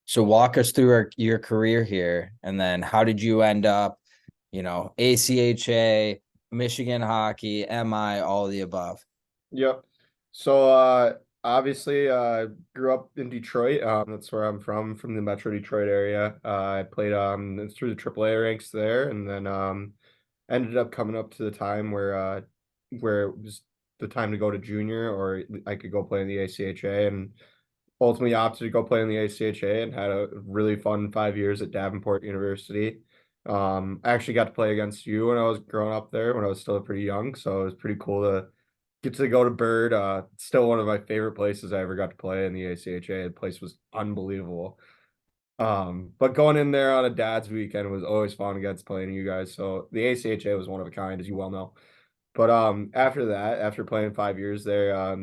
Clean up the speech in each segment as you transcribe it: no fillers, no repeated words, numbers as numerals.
So walk us through your career here, and then how did you end up, ACHA, Michigan hockey, MI, all of the above? Yep. So obviously grew up in Detroit. That's where I'm from the Metro Detroit area. I played through the AAA ranks there, and then ended up coming up to the time where it was the time to go to junior, or I could go play in the ACHA, and ultimately opted to go play in the ACHA and had a really fun 5 years at Davenport University. I actually got to play against you when I was growing up there when I was still pretty young, so it was pretty cool to get to go to Bird. Still one of my favorite places I ever got to play in the ACHA. The place was unbelievable. But going in there on a dad's weekend was always fun against playing you guys. So the ACHA was one of a kind, as you well know. But after that, after playing 5 years there,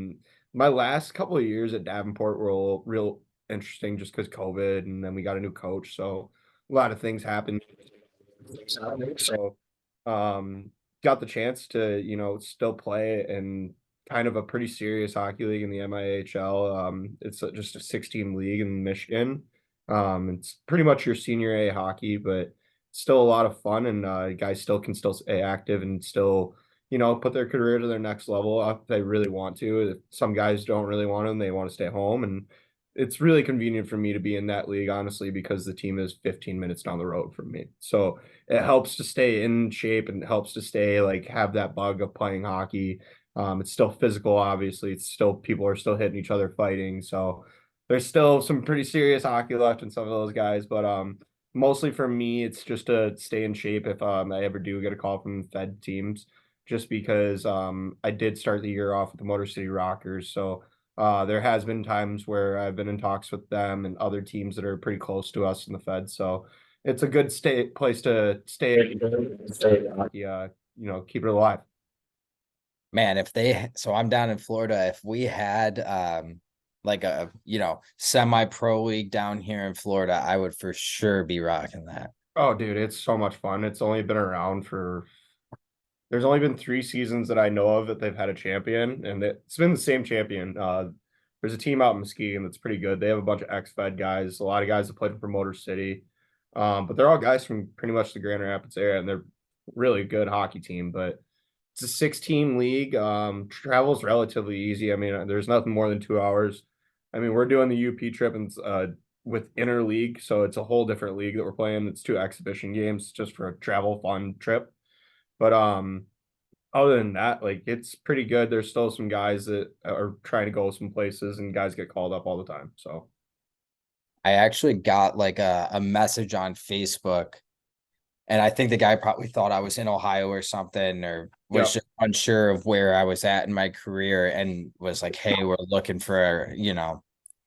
my last couple of years at Davenport were real interesting just because COVID, and then we got a new coach, so a lot of things happened. So, got the chance to still play in kind of a pretty serious hockey league in the MIHL. It's just a 16 league in Michigan. It's pretty much your senior A hockey, but still a lot of fun, and guys still can still stay active and still put their career to their next level if they really want to. If some guys don't really want to, and they want to stay home. And it's really convenient for me to be in that league, honestly, because the team is 15 minutes down the road from me. So it helps to stay in shape and helps to stay like have that bug of playing hockey. It's still physical, obviously. It's still people are still hitting each other fighting. So there's still some pretty serious hockey left in some of those guys, but mostly for me, it's just to stay in shape if I ever do get a call from Fed teams, just because I did start the year off with the Motor City Rockers. So there has been times where I've been in talks with them and other teams that are pretty close to us in the Fed. So it's a good place to stay hockey, keep it alive. Man, so I'm down in Florida. If we had like a, semi-pro league down here in Florida, I would for sure be rocking that. Oh, dude, it's so much fun. There's only been 3 seasons that I know of that they've had a champion, and it's been the same champion. There's a team out in Muskegon that's pretty good. They have a bunch of ex-Fed guys, a lot of guys that played for Motor City, but they're all guys from pretty much the Grand Rapids area, and they're really good hockey team. But it's a 16 league. Travel's relatively easy. I mean, there's nothing more than 2 hours. I mean, we're doing the UP trip and with interleague, so it's a whole different league that we're playing. It's 2 exhibition games just for a travel fun trip. But other than that, like it's pretty good. There's still some guys that are trying to go some places, and guys get called up all the time. So I actually got like a message on Facebook, and I think the guy probably thought I was in Ohio or something, or was yeah, just unsure of where I was at in my career, and was like, "Hey, we're looking for,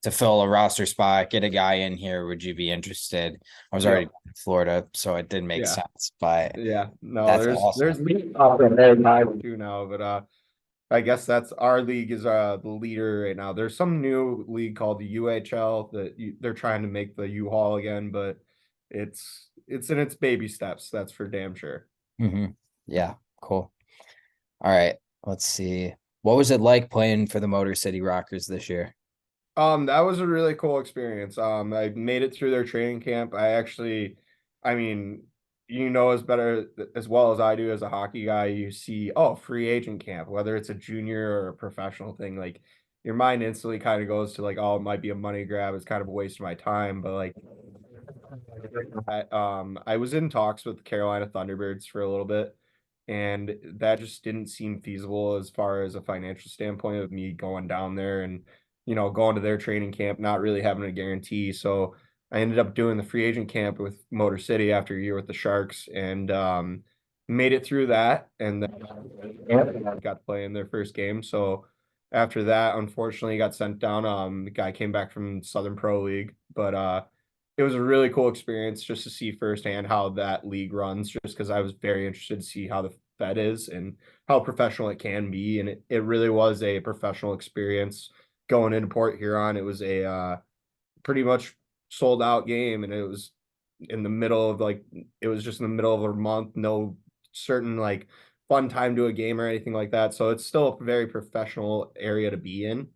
to fill a roster spot, get a guy in here. Would you be interested?" I was yeah, already in Florida, so it didn't make yeah, sense, but yeah. No, that's there's awesome. league up in there too now, but I guess that's our league is the leader right now. There's some new league called the UHL that they're trying to make the U-Haul again, but it's in its baby steps. That's for damn sure. Hmm. Yeah, cool. All right, let's see. What was it like playing for the Motor City Rockers this year? That was a really cool experience. I made it through their training camp. I mean, as well as I do as a hockey guy, you see, oh, free agent camp, whether it's a junior or a professional thing, like your mind instantly kind of goes to like, oh, it might be a money grab. It's kind of a waste of my time. But like, I was in talks with the Carolina Thunderbirds for a little bit, and that just didn't seem feasible as far as a financial standpoint of me going down there and going to their training camp, not really having a guarantee. So I ended up doing the free agent camp with Motor City after a year with the Sharks, and made it through that, and then got to play in their first game. So after that, unfortunately, got sent down. The guy came back from Southern Pro League, but it was a really cool experience just to see firsthand how that league runs, just because I was very interested to see how the Fed is and how professional it can be. And it really was a professional experience going into Port Huron. It was a pretty much sold out game, and it was in the middle of like, it was just in the middle of a month, no certain like fun time to a game or anything like that. So it's still a very professional area to be in.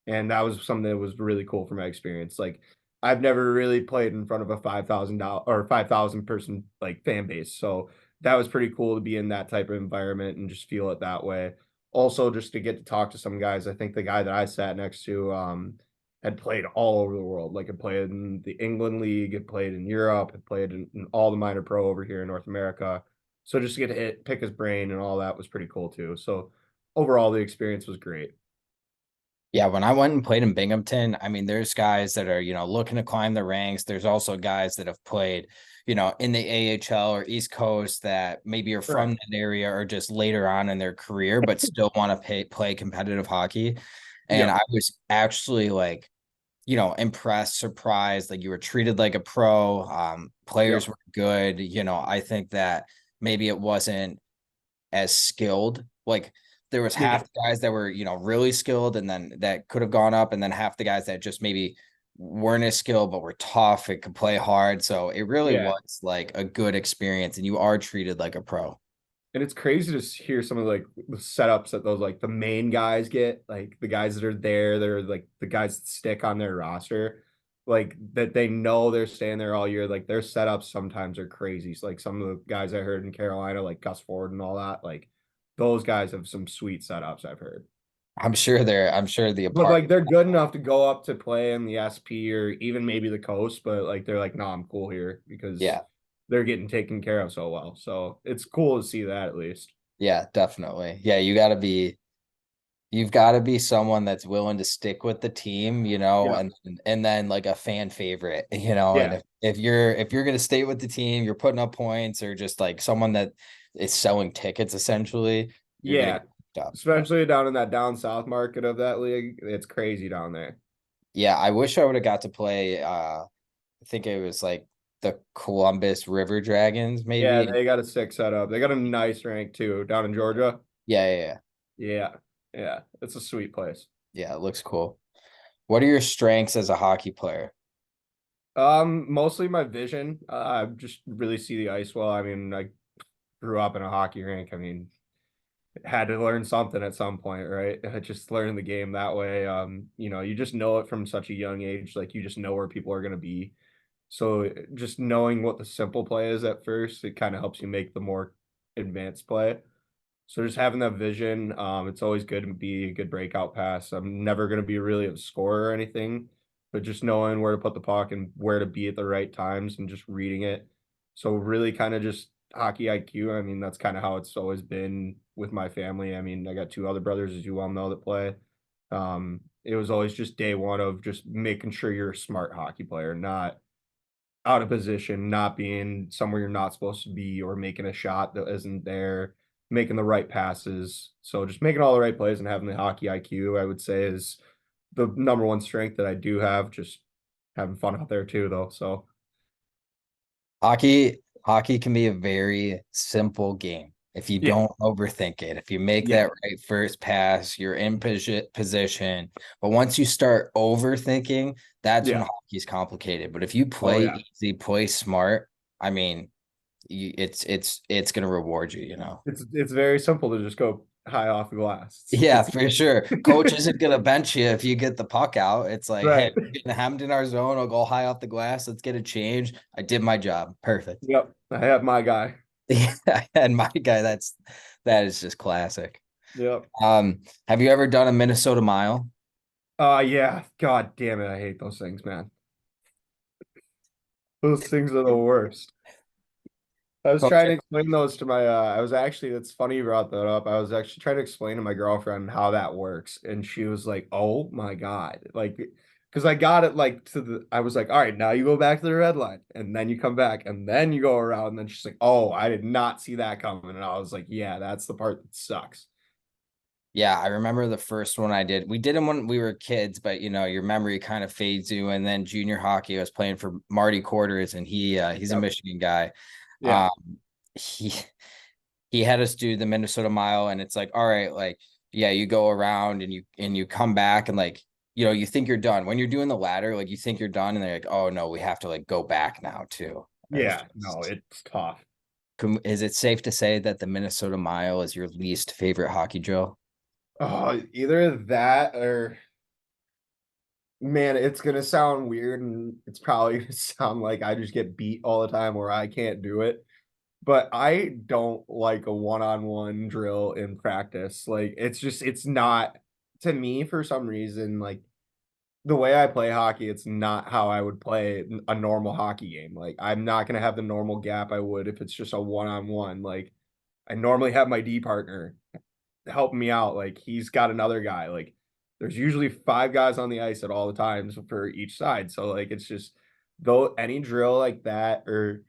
And that was something that was really cool for my experience. Like I've never really played in front of a $5,000 or 5,000 person like fan base. So that was pretty cool to be in that type of environment and just feel it that way. Also, just to get to talk to some guys. I think the guy that I sat next to had played all over the world. Like had played in the England League, had played in Europe, had played in all the minor pro over here in North America. So just to get to pick his brain and all that was pretty cool too. So overall, the experience was great. Yeah, when I went and played in Binghamton, I mean, there's guys that are, looking to climb the ranks. There's also guys that have played, in the AHL or East Coast that maybe are from Right. that area or just later on in their career, but still want to play competitive hockey. And Yep. I was actually like, impressed, surprised, like you were treated like a pro. Players Yep. were good. I think that maybe it wasn't as skilled. Like there was Yeah. half the guys that were, really skilled and then that could have gone up, and then half the guys that just maybe weren't as skilled but were tough and could play hard. So it really Yeah. was like a good experience and you are treated like a pro. And it's crazy to hear some of like the setups that those like the main guys get, like the guys that are there, they're like the guys that stick on their roster, like that they know they're staying there all year. Like their setups sometimes are crazy. So like some of the guys I heard in Carolina, like Gus Ford and all that, like those guys have some sweet setups I've heard. I'm sure the But like apartment. they're good enough to go up to play in the SP or even maybe the coast, but like they're like, no, I'm cool here because Yeah. they're getting taken care of so well. So it's cool to see that at least. Yeah, definitely. Yeah, you've got to be someone that's willing to stick with the team, Yeah. and then like a fan favorite, and Yeah. if you're gonna stay with the team, you're putting up points or just like someone that is selling tickets essentially, you're gonna Yeah. get picked up. Especially down in that down south market of that league. It's crazy down there. Yeah, I wish I would have got to play I think it was like the Columbus River Dragons, Yeah, maybe. they got a sick setup. They got a nice rank too down in Georgia. Yeah, yeah, yeah. Yeah. Yeah. It's a sweet place. Yeah, it looks cool. What are your strengths as a hockey player? Mostly my vision. I just really see the ice well. I mean, I grew up in a hockey rink. I mean, had to learn something at some point, right? Just learning the game that way. You just know it from such a young age. Like you just know where people are going to be. So just knowing what the simple play is at first, it kind of helps you make the more advanced play. So just having that vision, it's always good to be a good breakout pass. I'm never going to be really a scorer or anything, but just knowing where to put the puck and where to be at the right times and just reading it. So really kind of just hockey IQ. I mean, that's kind of how it's always been with my family. I mean, I got two other brothers, as you well know, that play. It was always just day one of just making sure you're a smart hockey player, not out of position, not being somewhere you're not supposed to be, or making a shot that isn't there, making the right passes. So just making all the right plays and having the hockey IQ, I would say, is the number one strength that I do have. Just having fun out there too, though. So Hockey can be a very simple game if you yeah, don't overthink it. If you make yeah, that right first pass, you're in position. But once you start overthinking, that's when yeah. hockey's complicated. But if you Oh play yeah. easy, play smart, I mean, it's gonna reward you. It's very simple to just go high off the glass. Yeah, It's for sure. Coach isn't gonna bench you if you get the puck out. It's like, hey, right. we're getting hemmed in our zone. I'll go high off the glass. Let's get a change. I did my job. Perfect. Yep. I have my guy. Yeah, and my guy, that is just classic. Yep. Have you ever done a Minnesota Mile? Yeah. God damn it. I hate those things, man. Those things are the worst. I was Coach, trying to explain those to my I was actually that's funny you brought that up. I was actually trying to explain to my girlfriend how that works and she was like, "Oh my God." Like because I got it like to the I was like, "All right, now you go back to the red line and then you come back and then you go around." And then she's like, "Oh, I did not see that coming." And I was like, "Yeah, that's the part that sucks." yeah, I remember the first one I did. We did them when we were kids, but your memory kind of fades you. And then junior hockey, I was playing for Marty Quarters, and he's a Yep. Michigan guy. Yeah. Um, he he had us do the Minnesota Mile, and it's like, all right, like, yeah, you go around and you come back, and like, you think you're done. When you're doing the ladder, like you think you're done, and they're like, oh no, we have to like go back now too. It's Yeah, no, just, it's tough. is it safe to say that the Minnesota Mile is your least favorite hockey drill? Oh, either that or Man, it's gonna sound weird and it's probably gonna sound like I just get beat all the time or I can't do it. But I don't like a one-on-one drill in practice. Like it's not to me for some reason, like the way I play hockey, it's not how I would play a normal hockey game. Like I'm not gonna have the normal gap I would if it's just a one-on-one. Like I normally have my D partner helping me out. Like he's got another guy. Like there's usually five guys on the ice at all the times for each side. So like it's just though any drill like that, or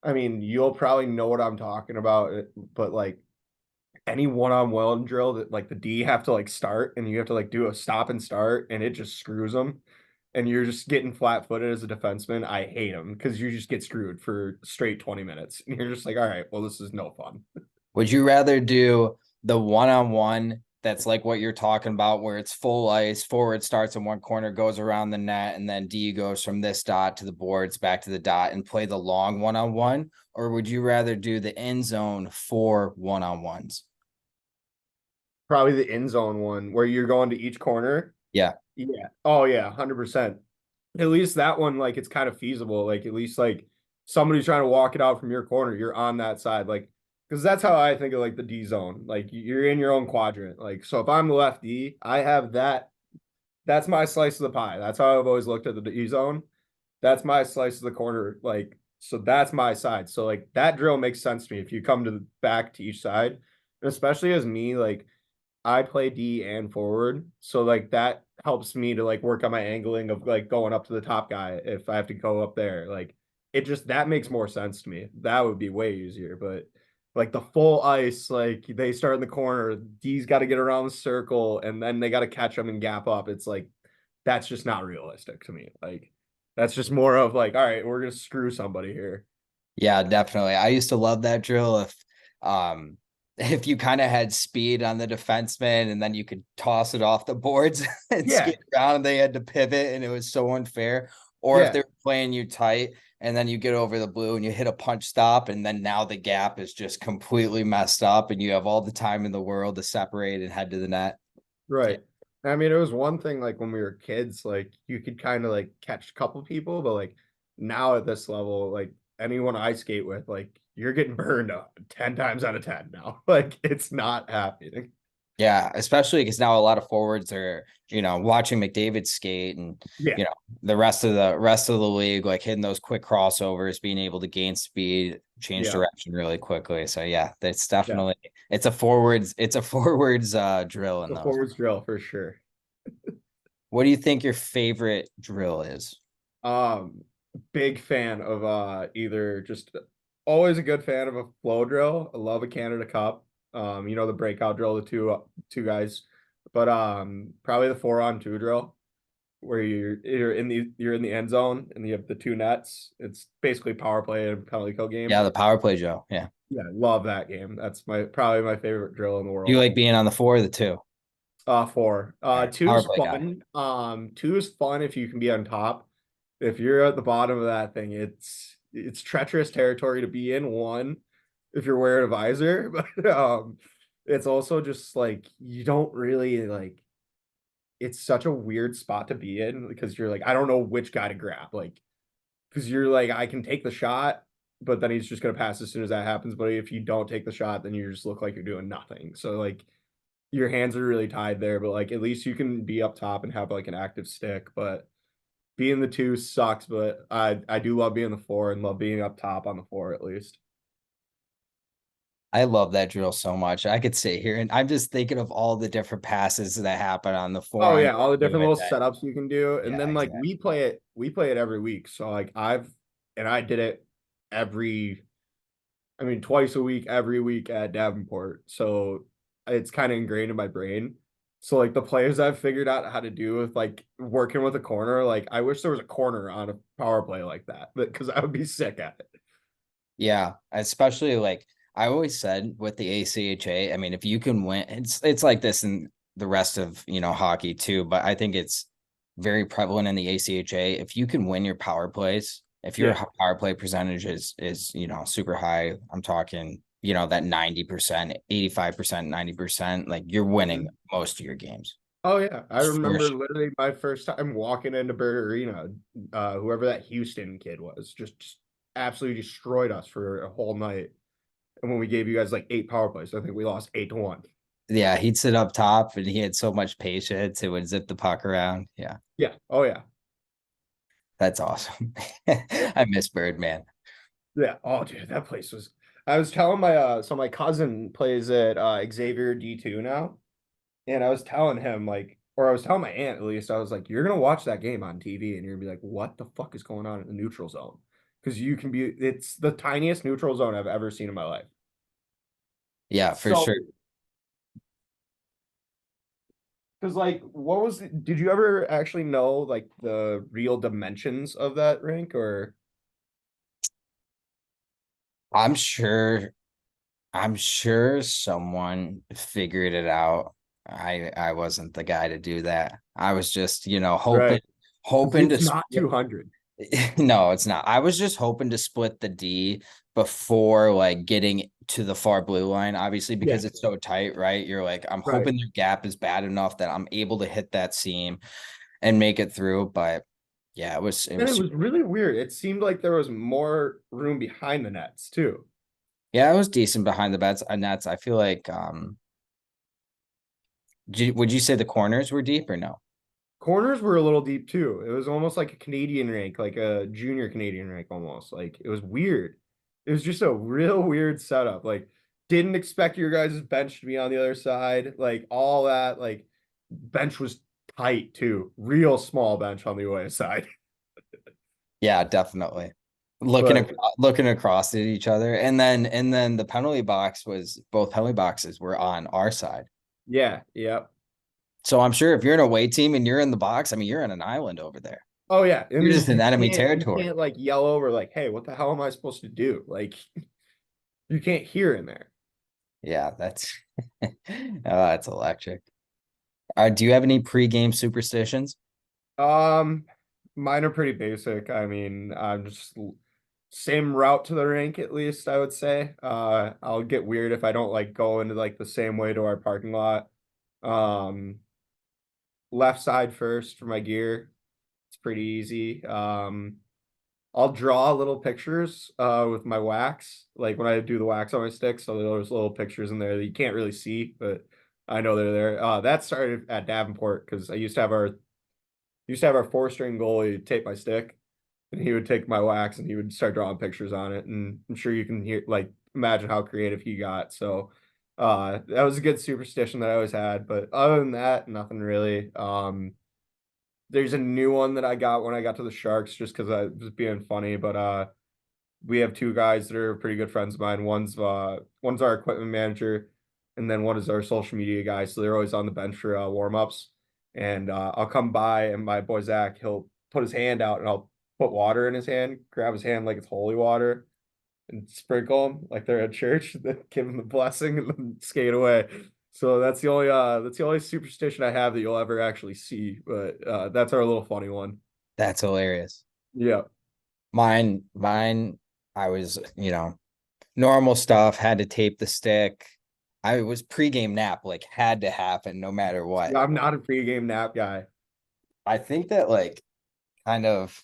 I mean, you'll probably know what I'm talking about, but like any one-on-one drill that like the D have to like start and you have to like do a stop and start and it just screws them and you're just getting flat-footed as a defenseman. I hate them because you just get screwed for straight 20 minutes and you're just like, all right, well, this is no fun. Would you rather do the one-on-one that's like what you're talking about, where it's full ice, forward starts in one corner, goes around the net, and then D goes from this dot to the boards, back to the dot, and play the long one-on-one? Or would you rather do the end zone for one-on-ones? Probably the end zone one where you're going to each corner. Yeah. Yeah. Oh yeah, 100%. At least that one, like it's kind of feasible. Like at least like somebody's trying to walk it out from your corner, you're on that side. Like because that's how I think of like the D zone. Like you're in your own quadrant. Like so if I'm the left D, I have that. That's my slice of the pie. That's how I've always looked at the D zone. That's my slice of the corner. Like so that's my side. So like that drill makes sense to me if you come to the back to each side, and especially as me like I play D and forward, so like that helps me to like work on my angling of like going up to the top guy if I have to go up there. Like it just that makes more sense to me. That would be way easier, but like the full ice, like they start in the corner, D's got to get around the circle and then they got to catch them and gap up. It's like that's just not realistic to me. Like that's just more of like, all right, we're gonna screw somebody here. Yeah, definitely. I used to love that drill um if you kind of had speed on the defenseman and then you could toss it off the boards and Yeah, skate around and they had to pivot and it was so unfair. Or if yeah, they were playing you tight and then you get over the blue and you hit a punch stop and then now the gap is just completely messed up and you have all the time in the world to separate and head to the net. Yeah. right. I mean, it was one thing like when we were kids, like you could kind of like catch a couple people, but like now at this level, like anyone I skate with, like you're getting burned up 10 times out of 10 now. Like it's not happening. Yeah, especially because now a lot of forwards are, watching McDavid skate and Yeah, the rest of the league, like hitting those quick crossovers, being able to gain speed, change yeah, direction really quickly. So yeah, that's yeah. definitely it's a forwards drill in The those. forwards drill for sure. What do you think your favorite drill is? Um, Big fan of either just always a good fan of a flow drill. I love a Canada Cup. The breakout drill, the two guys. But probably the 4-on-2 drill where you're in the end zone and you have the two nets. It's basically power play and penalty kill game. Yeah, the power play drill. Yeah. Yeah, love that game. That's my probably my favorite drill in the Do you world. like being on the four or the two? Four. All right, power Two's play guy. fun. Two is fun if you can be on top. If you're at the bottom of that thing, it's treacherous territory to be in. One, if you're wearing a visor, but it's also just like you don't really like. It's such a weird spot to be in because you're like, I don't know which guy to grab. Like, because you're like, I can take the shot, but then he's just gonna pass as soon as that happens. But if you don't take the shot, then you just look like you're doing nothing. So like your hands are really tied there, but like at least you can be up top and have like an active stick. But being the two sucks, but I do love being the four and love being up top on the four at least. I love that drill so much. I could sit here and I'm just thinking of all the different passes that happen on the four Oh on yeah, all the two different and little that. setups you can do. And Yeah, then like exactly. we play it every week. So like I did it every I mean twice a week, every week at Davenport. So it's kind of ingrained in my brain. So like the plays I've figured out how to do with like working with a corner, like I wish there was a corner on a power play like that, because I would be sick at it. Yeah, especially like I always said with the ACHA, I mean, if you can win, it's like this in the rest of, hockey too, but I think it's very prevalent in the ACHA. If you can win your power plays, if your Yeah. power play percentage is, super high, I'm talking, that 90%, 85%, 90%, like you're winning Mhm. most of your games. Oh yeah, I For remember sure. literally my first time walking into Bird Arena. Whoever that Houston kid was just absolutely destroyed us for a whole night. And when we gave you guys like 8 power plays, I think we lost 8-1. Yeah, he'd sit up top and he had so much patience. It would zip the puck around. Yeah, Yeah. Oh yeah. that's awesome. I miss Birdman. Yeah. Oh dude, that place was. I was telling my so my cousin plays at Xavier D2 now, and I was telling him like, or I was telling my aunt at least, I was like, you're gonna watch that game on TV, and you're gonna be like, what the fuck is going on in the neutral zone? Because you can be, it's the tiniest neutral zone I've ever seen in my life. Yeah, for So, sure. because like, what was? Did you ever actually know like the real dimensions of that rink, or I'm sure I'm sure someone figured it out. I wasn't the guy to do that. I was just, right? Because hoping to it's not split. 200. No, it's not. I was just hoping to split the D before like getting to the far blue line, obviously, Yeah. because it's so tight, right? You're like, I'm Right. hoping the gap is bad enough that I'm able to hit that seam and make it through. But yeah, it And was it super, was really weird. It seemed like there was more room behind the nets too. yeah, it was decent behind the bets and that's I feel like would you say the corners were deep or no? Corners were a little deep too. It was almost like a Canadian rank, like a junior Canadian rank almost. Like it was weird. It was just a real weird setup. Like didn't expect your guys' bench to be on the other side. Like all that, like bench was tight too. Real small bench on the away side. Yeah, definitely. But Looking across at each other. And then the penalty box was both penalty boxes were on our side. yeah, yeah. So I'm sure if you're an away team and you're in the box, I mean you're in an island over there. Oh yeah. You're And just in enemy you territory. can't like yell over like, hey, what the hell am I supposed to do? Like you can't hear in there. Yeah, that's oh, that's electric. Do you have any pre-game superstitions? Um, Mine are pretty basic. I mean, I'm just same route to the rink at least, I would say. I'll get weird if I don't like go into like the same way to our parking lot. Um, Left side first for my gear. It's pretty easy. I'll draw little pictures with my wax, like when I do the wax on my stick. So there's little pictures in there that you can't really see, but I know they're there. That started at Davenport because I used to have our 4 string goalie tape my stick, and he would take my wax and he would start drawing pictures on it. And I'm sure you can hear like imagine how creative he got. So that was a good superstition that I always had. But other than that, nothing really. There's a new one that I got when I got to the Sharks just because I was being funny, but we have 2 guys that are pretty good friends of mine. One's our equipment manager, and then one is our social media guy. So they're always on the bench for warm-ups. And I'll come by and my boy Zach, he'll put his hand out and I'll put water in his hand, grab his hand like it's holy water, and sprinkle them like they're at church, then give him the blessing and then skate away. So that's the only superstition I have that you'll ever actually see. But that's our little funny one. That's hilarious. Yeah. Mine, I was, normal stuff, had to tape the stick. I was pregame nap, like had to happen no matter what. Yeah, I'm not a pregame nap guy. I think that like kind of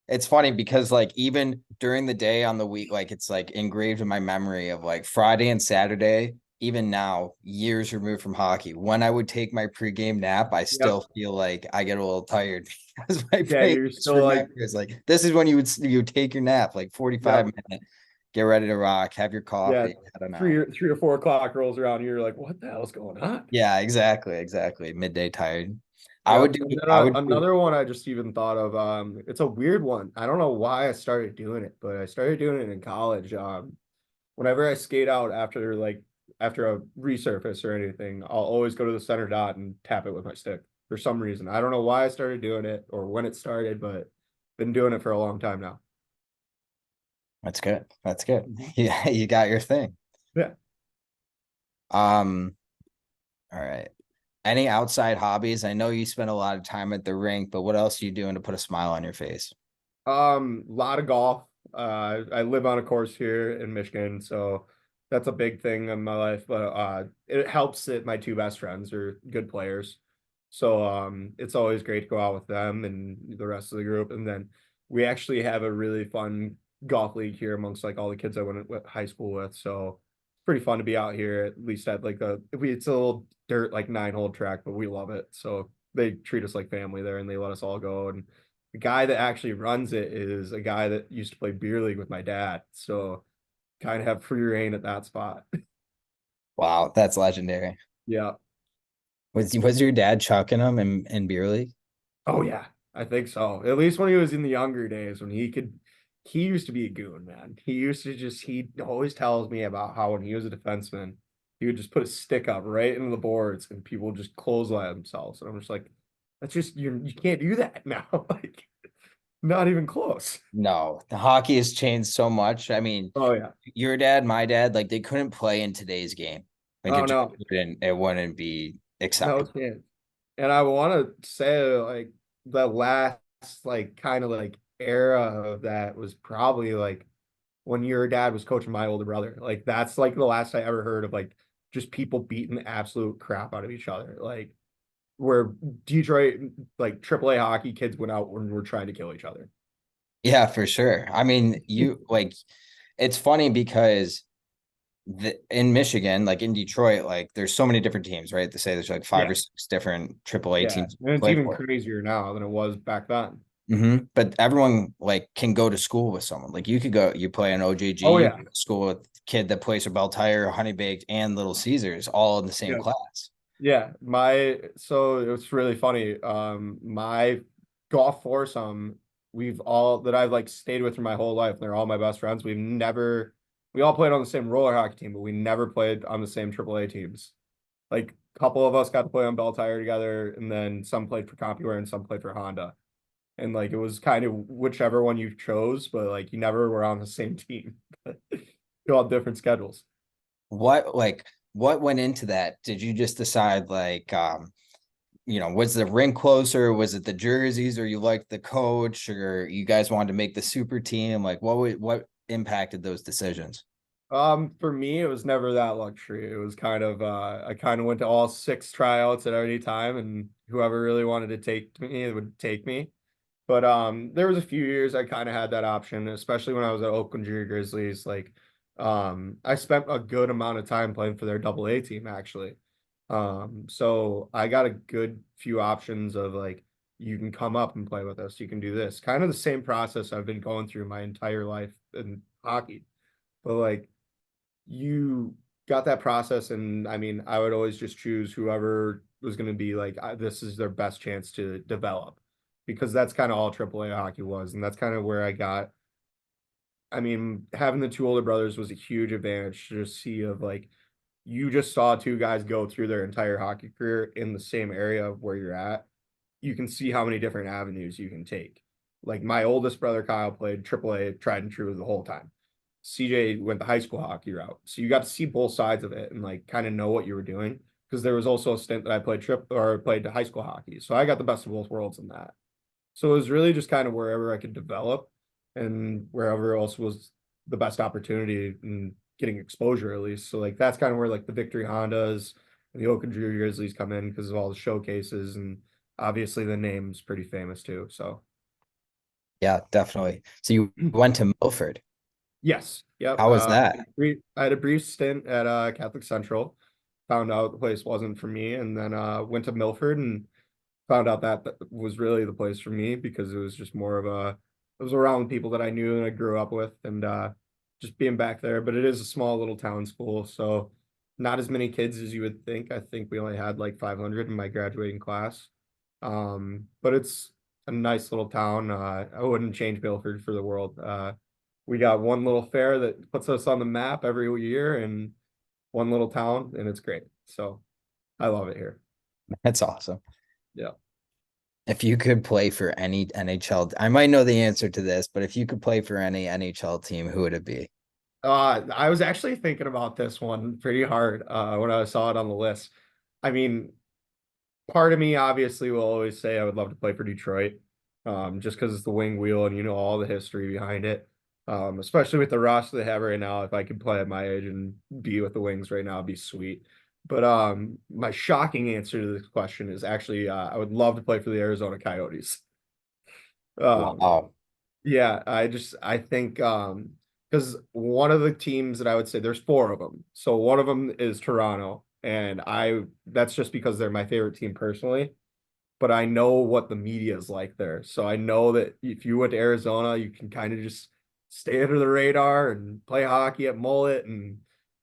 it's funny because like even during the day on the week, like it's like engraved in my memory of like Friday and Saturday, even now, years removed from hockey, when I would take my pregame nap, I Yep. still feel like I get a little tired because my Yeah, brain you're just still like, remembers like this is when you would take your nap, like 45 yep. minutes, get ready to rock, have your Yeah, coffee, head on out. 3 or 4 o'clock rolls around, and you're like, what the hell's going on? Yeah, exactly. Midday tired. Yep. And then I would do another one I just even thought of, it's a weird one. I don't know why I started doing it, but I started doing it in college. Whenever I skate out after a resurface or anything, I'll always go to the center dot and tap it with my stick for some reason. I don't know why I started doing it or when it started, but been doing it for a long time now. That's good. That's good. Mhm. Yeah, you got your thing. Yeah. Um, all right. Any outside hobbies? I know you spend a lot of time at the rink, but what else are you doing to put a smile on your face? A lot of golf. I live on a course here in Michigan, so that's a big thing in my life. But it helps that my 2 best friends are good players. So it's always great to go out with them and the rest of the group. And then we actually have a really fun golf league here amongst like all the kids I went to high school with. So it's pretty fun to be out here, at least at like it's a little dirt like 9-hole track, but we love it. So they treat us like family there and they let us all go. And the guy that actually runs it is a guy that used to play beer league with my dad. So kind of have free reign at that spot. Wow, that's legendary. Yeah. Was your dad chucking them in beer league? Oh yeah, I think so. At least when he was in the younger days, when he used to be a goon, man. He always tells me about how when he was a defenseman, he would just put a stick up right into the boards and people would just clothesline themselves. And I'm just like, that's just you can't do that now. Like, not even close. No, the hockey has changed so much. I mean, Oh yeah. your dad, my dad, like they couldn't play in today's game. Like Oh no, it wouldn't be no acceptable. chance. And I want to say like the last like kind of like era of that was probably like when your dad was coaching my older brother. Like that's like the last I ever heard of like just people beating the absolute crap out of each other. Like where Detroit like AAA hockey kids went out when we're trying to kill each other. Yeah, for sure. I mean, you like it's funny because in Michigan, like in Detroit, like there's so many different teams, right? They say there's like five Yeah. or six different AAA Yeah. teams to And it's play even for. crazier now than it was back then. But everyone like can go to school with someone. Like you could go, you play an OJG, Oh you yeah. go to school with kid that plays for Bell Tire, Honey Baked, and Little Caesars, all in the same Yeah. class. Yeah. My so it was really funny. My golf foursome, we've all that I've like stayed with for my whole life. They're all my best friends. We all played on the same roller hockey team, but we never played on the same AAA teams. Like a couple of us got to play on Bell Tire together, and then some played for CompuWare and some played for Honda. And like it was kind of whichever one you chose, but like you never were on the same team. You all had different schedules. What went into that? Did you just decide was the rink closer? Was it the jerseys, or you liked the coach, or you guys wanted to make the super team? Like what impacted those decisions? For me, it was never that luxury. It was kind of I kind of went to all 6 tryouts at any time, and whoever really wanted to take me would take me. But there was a few years I kind of had that option, especially when I was at Oakland Junior Grizzlies. Like, I spent a good amount of time playing for their AA team actually. So I got a good few options of like you can come up and play with us, you can do this. Kind of the same process I've been going through my entire life in hockey. But like you got that process, and I mean, I would always just choose whoever was going to be like, this is their best chance to develop, because that's kind of all AAA hockey was, and that's kind of where I got. I mean, having the two older brothers was a huge advantage to just see of like you just saw two guys go through their entire hockey career in the same area of where you're at. You can see how many different avenues you can take. Like my oldest brother Kyle played AAA tried and true the whole time. CJ went the high school hockey route. So you got to see both sides of it and like kind of know what you were doing. Because there was also a stint that I played high school hockey. So I got the best of both worlds in that. So it was really just kind of wherever I could develop and wherever else was the best opportunity and getting exposure at least. So like that's kind of where like the Victory Hondas and the Oakland Grizzlies come in because of all the showcases, and obviously the name's pretty famous too. So Yeah, definitely. So you went to Milford. yes, yep. How was that? I had a brief stint at Catholic Central, found out the place wasn't for me, and then went to Milford and found out that that was really the place for me because it was just more of a it was around people that I knew and I grew up with, and just being back there. But it is a small little town school, so not as many kids as you would think. I think we only had like 500 in my graduating class. But it's a nice little town. I wouldn't change Milford for the world. We got one little fair that puts us on the map every year, and one little town, and it's great. So I love it here. That's awesome. Yeah. If you could play for any NHL, I might know the answer to this, but if you could play for any NHL team, who would it be? I was actually thinking about this one pretty hard when I saw it on the list. I mean, part of me obviously will always say I would love to play for Detroit, just because it's the wing wheel and you know all the history behind it. Especially with the roster they have right now. If I could play at my age and be with the Wings right now, it'd be sweet. But my shocking answer to this question is actually I would love to play for the Arizona Coyotes. Um, Wow. yeah, I think because one of the teams that I would say there's four of them. So one of them is Toronto, and I that's just because they're my favorite team personally. But I know what the media is like there. So I know that if you went to Arizona, you can kind of just stay under the radar and play hockey at Mullet and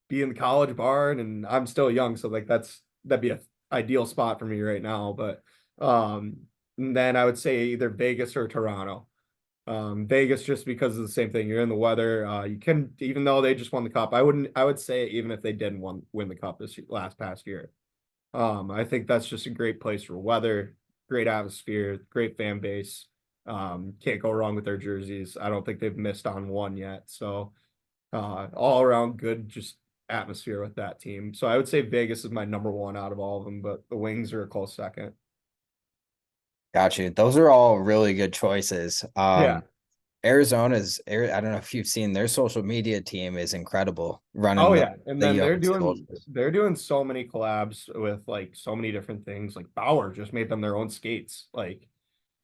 be in the college barn. And I'm still young, so like that'd be a ideal spot for me right now. But um, and then I would say either Vegas or Toronto. Vegas just because of the same thing. You're in the weather. You can even though they just won the cup, I would say even if they didn't win the cup this last past year. I think that's just a great place for weather, great atmosphere, great fan base. Can't go wrong with their jerseys. I don't think they've missed on one yet. So all around good just atmosphere with that team. So I would say Vegas is my number one out of all of them, but the Wings are a close second. Got you. Those are all really good choices. Yeah. I don't know if you've seen their social media team is incredible Oh running yeah. And the then young soldiers. they're doing so many collabs with like so many different things. Like Bauer just made them their own skates. Like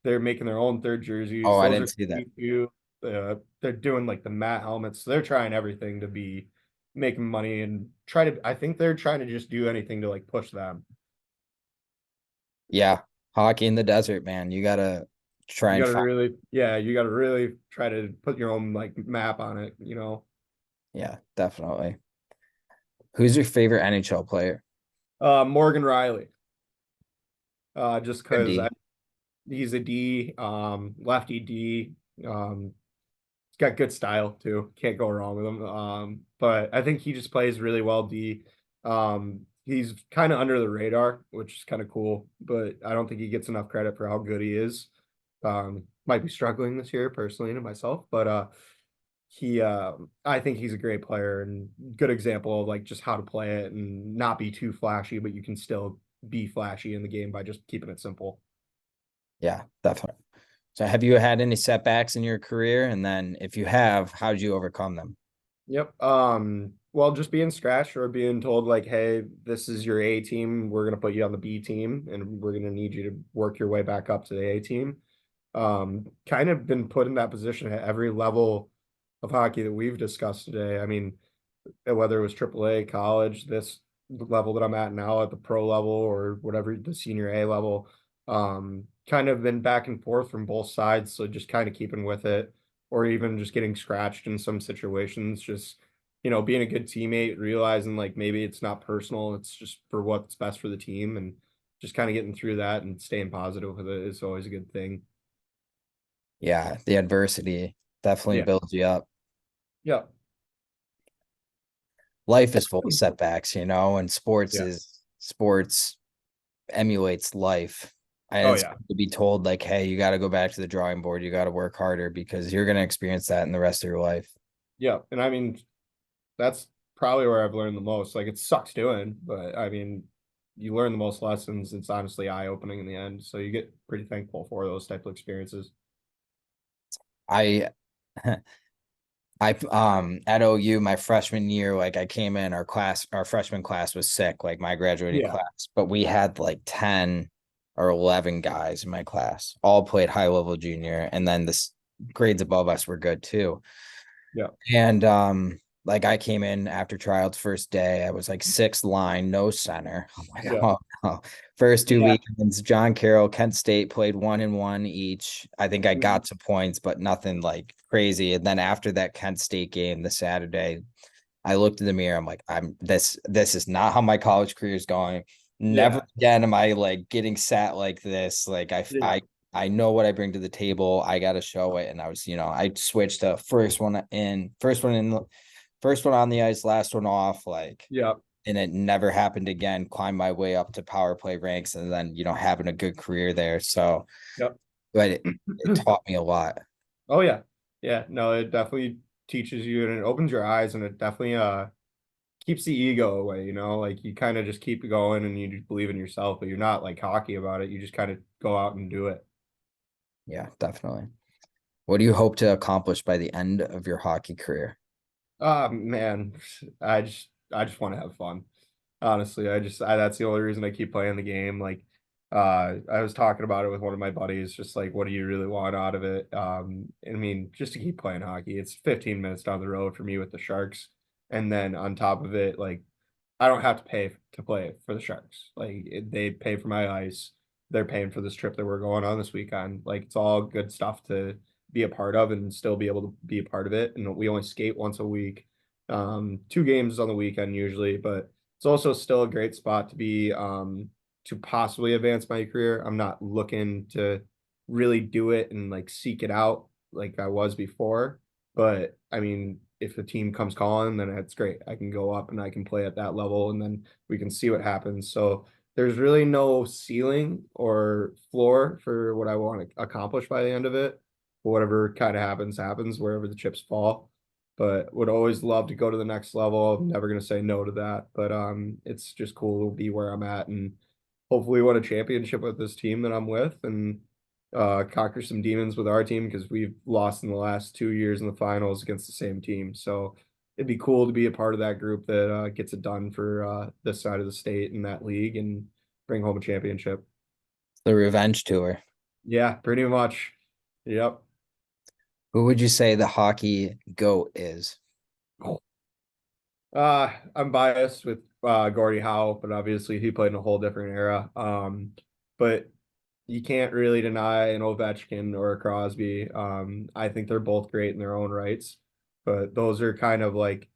they're making their own third Oh, jerseys. I Those didn't are see that. sweet too. They're doing like the mat helmets. They're trying everything to be making money and try to. I think they're trying to just do anything to like push them. Yeah. Hockey in the desert, man. You gotta try You and got to find. really, yeah, you got to really try to put your own like map on it. Yeah, definitely. Who's your favorite NHL player? Morgan Riley. Just Good because D. he's a D, lefty D. He's got good style too. Can't go wrong with him. But I think he just plays really well D. He's kind of under the radar, which is kind of cool, but I don't think he gets enough credit for how good he is. Might be struggling this year personally to myself, but he I think he's a great player and good example of like just how to play it and not be too flashy, but you can still be flashy in the game by just keeping it simple. Yeah, definitely. So have you had any setbacks in your career? And then if you have, how did you overcome them? Yep. Well, just being scratched or being told like, hey, this is your A team. We're gonna put you on the B team, and we're gonna need you to work your way back up to the A team. Kind of been put in that position at every level of hockey that we've discussed today. I mean, whether it was AAA, college, this level that I'm at now at the pro level or whatever the senior A level, kind of been back and forth from both sides. So just kind of keeping with it, or even just getting scratched in some situations. Just being a good teammate, realizing like maybe it's not personal, it's just for what's best for the team, and just kind of getting through that and staying positive with it is always a good thing. Yeah, the adversity definitely Yeah. builds you up. Yeah. Life is full of setbacks, and Yeah. sports emulates life. And Oh it's yeah. good to be told like, hey, you got to go back to the drawing board. You got to work harder because you're going to experience that in the rest of your life. Yeah. And I mean, that's probably where I've learned the most. Like it sucks doing, but I mean, you learn the most lessons. It's honestly eye-opening in the end. So you get pretty thankful for those type of experiences. I I at OU my freshman year, like I came in our freshman class was sick, like my graduating Yeah. class, but we had like 10 or 11 guys in my class, all played high level junior, and then this grades above us were good too. Yeah. And like I came in after tryouts first day, I was like sixth line, no center. I'm like, Yeah. oh no. First two Yeah. weekends, John Carroll, Kent State played 1-1 each. I think I Mhm. got to points, but nothing like crazy. And then after that Kent State game the Saturday, I looked in the mirror. I'm like, this is not how my college career is going. Never Yeah. again am I like getting sat like this. Like Yeah. I know what I bring to the table. I got to show it. And I was, I switched to first one on the ice, last one off. Like, Yeah. and it never happened again. Climbed my way up to power play ranks, and then having a good career there. So, Yep. but it taught me a lot. Oh yeah. Yeah. No, it definitely teaches you and it opens your eyes and it definitely keeps the ego away, like you kind of just keep going and you just believe in yourself, but you're not like cocky about it. You just kind of go out and do it. Yeah, definitely. What do you hope to accomplish by the end of your hockey career? Man, I just want to have fun. Honestly, that's the only reason I keep playing the game. Like, I was talking about it with one of my buddies, just like, what do you really want out of it? I mean, just to keep playing hockey. It's 15 minutes down the road for me with the Sharks. And then on top of it, like, I don't have to pay to play for the Sharks. Like, they pay for my ice. They're paying for this trip that we're going on this weekend. Like, it's all good stuff to be a part of and still be able to be a part of it. And we only skate once a week, 2 games on the weekend usually, but it's also still a great spot to be to possibly advance my career. I'm not looking to really do it and like seek it out like I was before. But I mean, if the team comes calling, then it's great. I can go up and I can play at that level and then we can see what happens. So there's really no ceiling or floor for what I want to accomplish by the end of it. Whatever kind of happens, happens wherever the chips fall, but would always love to go to the next level. I'm never going to say no to that, but it's just cool to be where I'm at and hopefully win a championship with this team that I'm with and conquer some demons with our team because we've lost in the last 2 years in the finals against the same team. So it'd be cool to be a part of that group that gets it done for this side of the state in that league and bring home a championship. The revenge tour. Yeah, pretty much. Yep. Who would you say the hockey GOAT is? I'm biased with Gordie Howe, but obviously he played in a whole different era. But you can't really deny an Ovechkin or a Crosby. I think they're both great in their own rights, but those are kind of like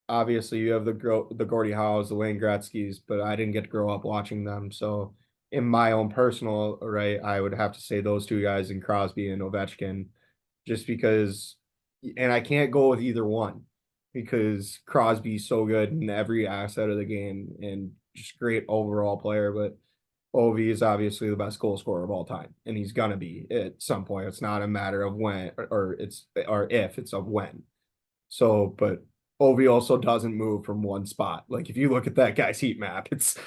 obviously you have the Gordie Howes, the Wayne Gretzky's, but I didn't get to grow up watching them. So in my own personal right, I would have to say those two guys in Crosby and Ovechkin, just because, and I can't go with either one because Crosby's so good in every asset of the game and just great overall player, but Ovi is obviously the best goal scorer of all time, and he's gonna be at some point. It's not a matter of when or it's or if, it's of when. So, but Ovi also doesn't move from one spot. Like if you look at that guy's heat map, it's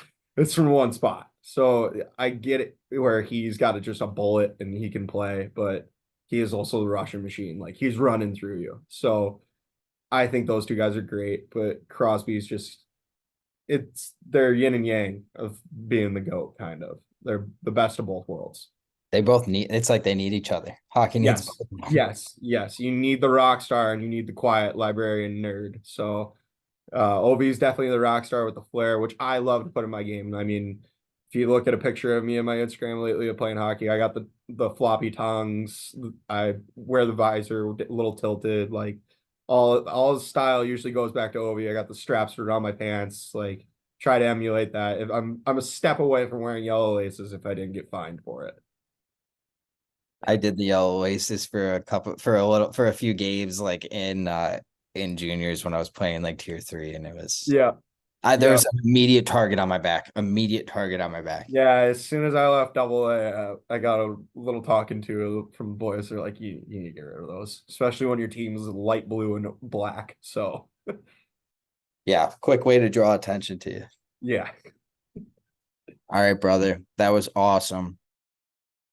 from one spot. So I get it where he's got just a bullet and he can play, but he is also the Russian machine. Like he's running through you. So I think those two guys are great, but Crosby's just it's their yin and yang of being the GOAT, kind of. They're the best of both worlds. They both need, it's like they need each other. Hockey needs both Yes, of them. yes. You need the rock star and you need the quiet librarian nerd. So Ovi is definitely the rock star with the flair, which I love to put in my game. I mean, if you look at a picture of me on my Instagram lately of playing hockey, I got the floppy tongues. I wear the visor, a little tilted. Like all his style usually goes back to Ovi. I got the straps around my pants. Like try to emulate that. If I'm a step away from wearing yellow laces if I didn't get fined for it. I did the Yellow Oasis for a few games, like in juniors when I was playing like tier three, and it was Yeah, there yeah. was an immediate target on my back. Immediate target on my back. Yeah, as soon as I left Double A, I got a little talking to from boys. They're like, you need to get rid of those, especially when your team's light blue and black. So Yeah, quick way to draw attention to you. yeah, All right, brother. That was awesome.